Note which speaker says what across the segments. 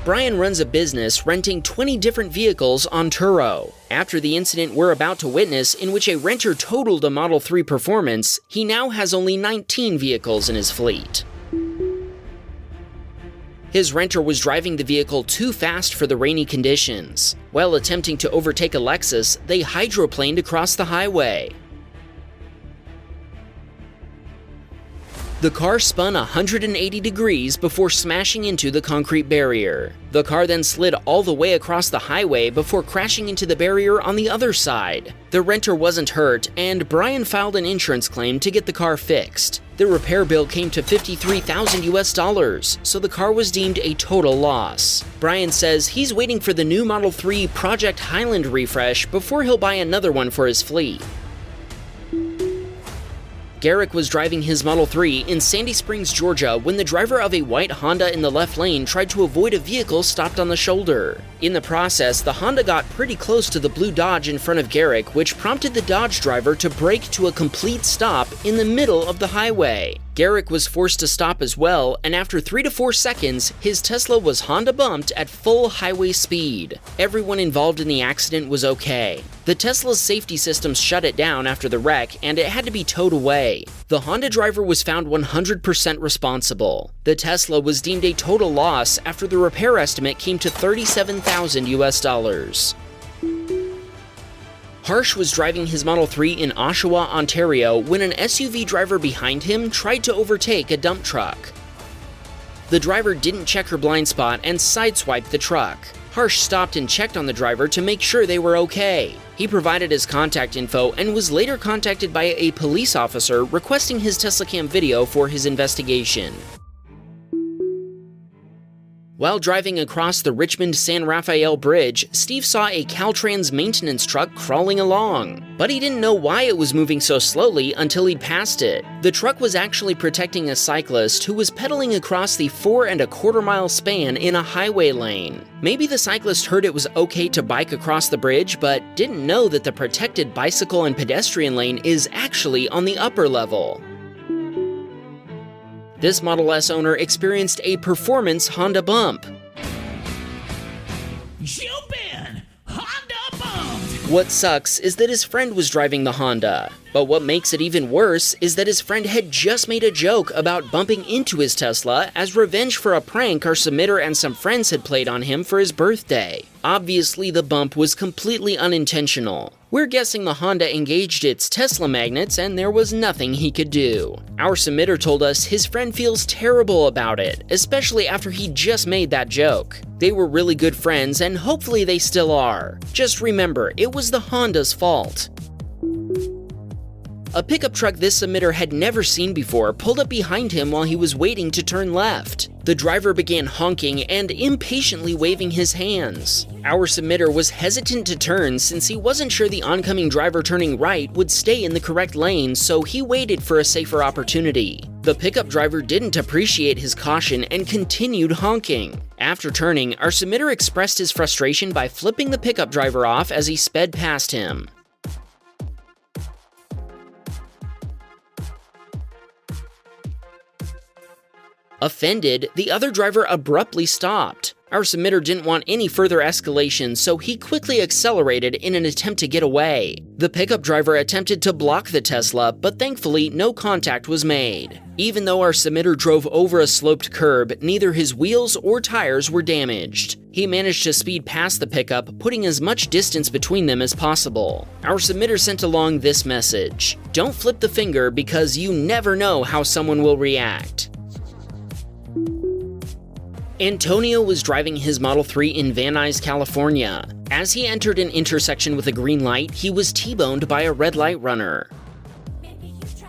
Speaker 1: Brian runs a business renting 20 different vehicles on Turo. After the incident we're about to witness, in which a renter totaled a Model 3 Performance, he now has only 19 vehicles in his fleet. His renter was driving the vehicle too fast for the rainy conditions. While attempting to overtake a Lexus, they hydroplaned across the highway. The car spun 180 degrees before smashing into the concrete barrier. The car then slid all the way across the highway before crashing into the barrier on the other side. The renter wasn't hurt, and Brian filed an insurance claim to get the car fixed. The repair bill came to $53,000, so the car was deemed a total loss. Brian says he's waiting for the new Model 3 Project Highland refresh before he'll buy another one for his fleet. Garrick was driving his Model 3 in Sandy Springs, Georgia, when the driver of a white Honda in the left lane tried to avoid a vehicle stopped on the shoulder. In the process, the Honda got pretty close to the blue Dodge in front of Garrick, which prompted the Dodge driver to brake to a complete stop in the middle of the highway. Garrick was forced to stop as well, and after 3 to 4 seconds, his Tesla was Honda bumped at full highway speed. Everyone involved in the accident was okay. The Tesla's safety systems shut it down after the wreck, and it had to be towed away. The Honda driver was found 100% responsible. The Tesla was deemed a total loss after the repair estimate came to $37,000. Harsh was driving his Model 3 in Oshawa, Ontario, when an SUV driver behind him tried to overtake a dump truck. The driver didn't check her blind spot and sideswiped the truck. Harsh stopped and checked on the driver to make sure they were okay. He provided his contact info and was later contacted by a police officer requesting his TeslaCam video for his investigation. While driving across the Richmond-San Rafael Bridge, Steve saw a Caltrans maintenance truck crawling along. But he didn't know why it was moving so slowly until he'd passed it. The truck was actually protecting a cyclist who was pedaling across the 4¼ mile span in a highway lane. Maybe the cyclist heard it was okay to bike across the bridge, but didn't know that the protected bicycle and pedestrian lane is actually on the upper level. This Model S owner experienced a performance Honda bump.
Speaker 2: Jump in! Honda bumped!
Speaker 1: What sucks is that his friend was driving the Honda. But what makes it even worse is that his friend had just made a joke about bumping into his Tesla as revenge for a prank our submitter and some friends had played on him for his birthday. Obviously, the bump was completely unintentional. We're guessing the Honda engaged its Tesla magnets and there was nothing he could do. Our submitter told us his friend feels terrible about it, especially after he just made that joke. They were really good friends and hopefully they still are. Just remember, it was the Honda's fault. A pickup truck this submitter had never seen before pulled up behind him while he was waiting to turn left. The driver began honking and impatiently waving his hands. Our submitter was hesitant to turn since he wasn't sure the oncoming driver turning right would stay in the correct lane, so he waited for a safer opportunity. The pickup driver didn't appreciate his caution and continued honking. After turning, our submitter expressed his frustration by flipping the pickup driver off as he sped past him. Offended, the other driver abruptly stopped. Our submitter didn't want any further escalation, so he quickly accelerated in an attempt to get away. The pickup driver attempted to block the Tesla, but thankfully no contact was made. Even though our submitter drove over a sloped curb, neither his wheels or tires were damaged. He managed to speed past the pickup, putting as much distance between them as possible. Our submitter sent along this message: "Don't flip the finger because you never know how someone will react." Antonio was driving his Model 3 in Van Nuys, California. As he entered an intersection with a green light, he was T-boned by a red light runner.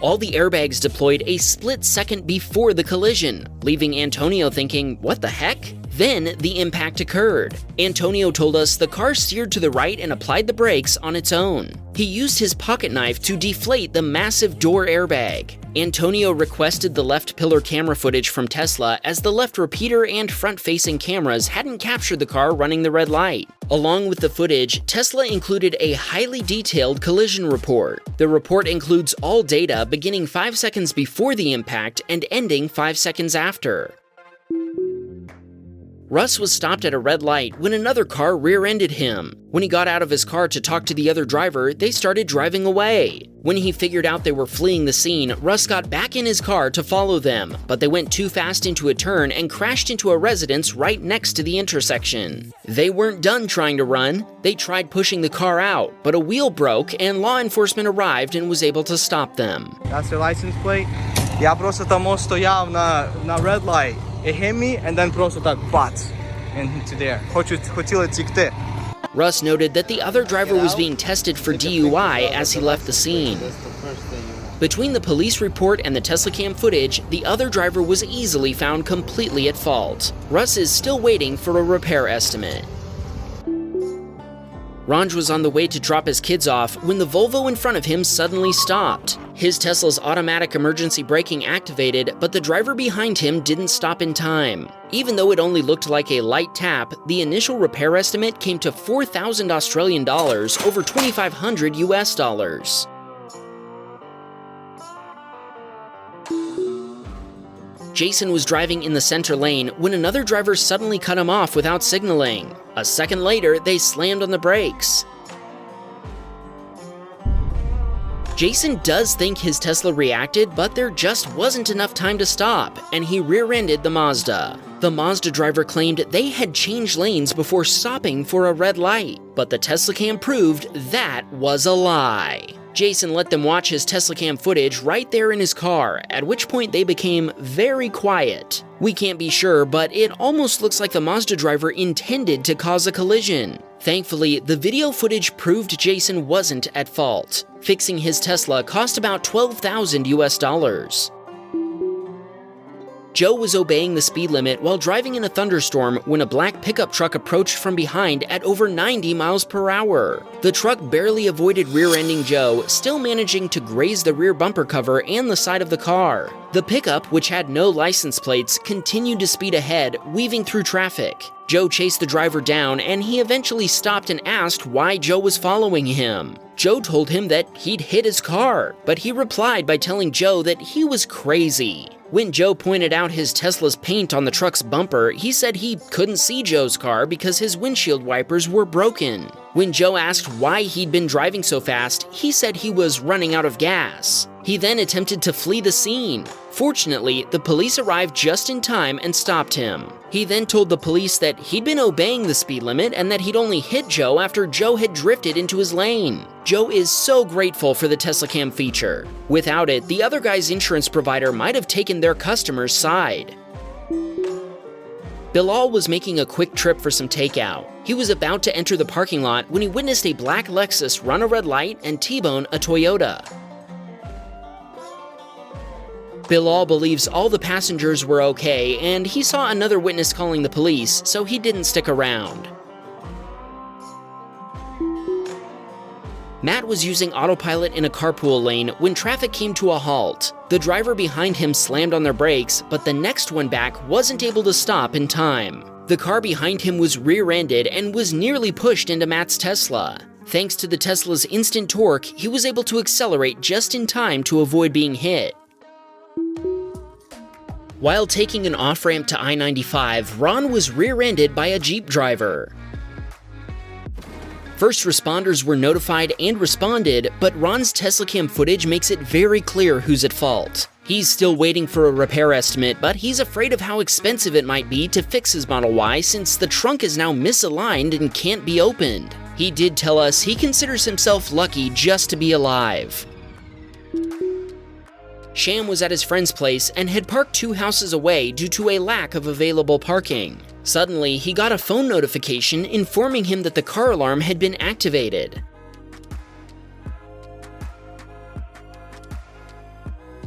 Speaker 1: All the airbags deployed a split second before the collision, leaving Antonio thinking, "What the heck?" Then the impact occurred. Antonio told us the car steered to the right and applied the brakes on its own. He used his pocket knife to deflate the massive door airbag. Antonio requested the left pillar camera footage from Tesla as the left repeater and front-facing cameras hadn't captured the car running the red light. Along with the footage, Tesla included a highly detailed collision report. The report includes all data beginning 5 seconds before the impact and ending 5 seconds after. Russ was stopped at a red light when another car rear-ended him. When he got out of his car to talk to the other driver, they started driving away. When he figured out they were fleeing the scene, Russ got back in his car to follow them, but they went too fast into a turn and crashed into a residence right next to the intersection. They weren't done trying to run. They tried pushing the car out, but a wheel broke and law enforcement arrived and was able to stop them.
Speaker 3: That's their license plate. Я просто там стояв на red light. It hit me and then просто так bats into there. Хотіли тікти.
Speaker 1: Russ noted that the other driver was being tested for DUI as he left the scene. Between the police report and the Tesla cam footage, the other driver was easily found completely at fault. Russ is still waiting for a repair estimate. Ranj was on the way to drop his kids off when the Volvo in front of him suddenly stopped. His Tesla's automatic emergency braking activated, but the driver behind him didn't stop in time. Even though it only looked like a light tap, the initial repair estimate came to 4,000 Australian dollars, over 2,500 US dollars. Jason was driving in the center lane when another driver suddenly cut him off without signaling. A second later, they slammed on the brakes. Jason does think his Tesla reacted, but there just wasn't enough time to stop, and he rear-ended the Mazda. The Mazda driver claimed they had changed lanes before stopping for a red light, but the Tesla cam proved that was a lie. Jason let them watch his Tesla cam footage right there in his car, at which point they became very quiet. We can't be sure, but it almost looks like the Mazda driver intended to cause a collision. Thankfully, the video footage proved Jason wasn't at fault. Fixing his Tesla cost about 12,000 US dollars. Joe was obeying the speed limit while driving in a thunderstorm when a black pickup truck approached from behind at over 90 miles per hour. The truck barely avoided rear-ending Joe, still managing to graze the rear bumper cover and the side of the car. The pickup, which had no license plates, continued to speed ahead, weaving through traffic. Joe chased the driver down, and he eventually stopped and asked why Joe was following him. Joe told him that he'd hit his car, but he replied by telling Joe that he was crazy. When Joe pointed out his Tesla's paint on the truck's bumper, he said he couldn't see Joe's car because his windshield wipers were broken. When Joe asked why he'd been driving so fast, he said he was running out of gas. He then attempted to flee the scene. Fortunately, the police arrived just in time and stopped him. He then told the police that he'd been obeying the speed limit and that he'd only hit Joe after Joe had drifted into his lane. Joe is so grateful for the Tesla Cam feature. Without it, the other guy's insurance provider might have taken their customer's side. Bilal was making a quick trip for some takeout. He was about to enter the parking lot when he witnessed a black Lexus run a red light and T-bone a Toyota. Bilal believes all the passengers were okay, and he saw another witness calling the police, so he didn't stick around. Matt was using autopilot in a carpool lane when traffic came to a halt. The driver behind him slammed on their brakes, but the next one back wasn't able to stop in time. The car behind him was rear-ended and was nearly pushed into Matt's Tesla. Thanks to the Tesla's instant torque, he was able to accelerate just in time to avoid being hit. While taking an off-ramp to I-95, Ron was rear-ended by a Jeep driver. First responders were notified and responded, but Ron's Tesla Cam footage makes it very clear who's at fault. He's still waiting for a repair estimate, but he's afraid of how expensive it might be to fix his Model Y since the trunk is now misaligned and can't be opened. He did tell us he considers himself lucky just to be alive. Sham was at his friend's place and had parked 2 houses away due to a lack of available parking. Suddenly, he got a phone notification informing him that the car alarm had been activated.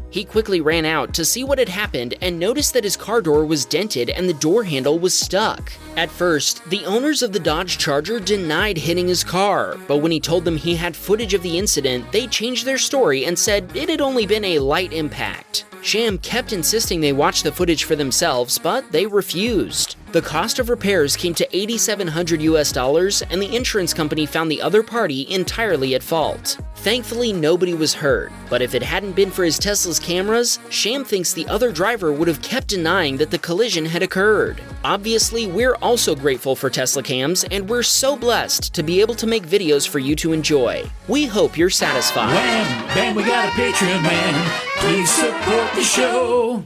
Speaker 1: He quickly ran out to see what had happened and noticed that his car door was dented and the door handle was stuck. At first, the owners of the Dodge Charger denied hitting his car, but when he told them he had footage of the incident, they changed their story and said it had only been a light impact. Sham kept insisting they watch the footage for themselves, but they refused. The cost of repairs came to $8,700 US, and the insurance company found the other party entirely at fault. Thankfully, nobody was hurt, but if it hadn't been for his Tesla's cameras, Sham thinks the other driver would have kept denying that the collision had occurred. Obviously, we're also grateful for Tesla cams, and we're so blessed to be able to make videos for you to enjoy. We hope you're satisfied.
Speaker 2: Wham, bam, we got a Patreon man. Please support the show.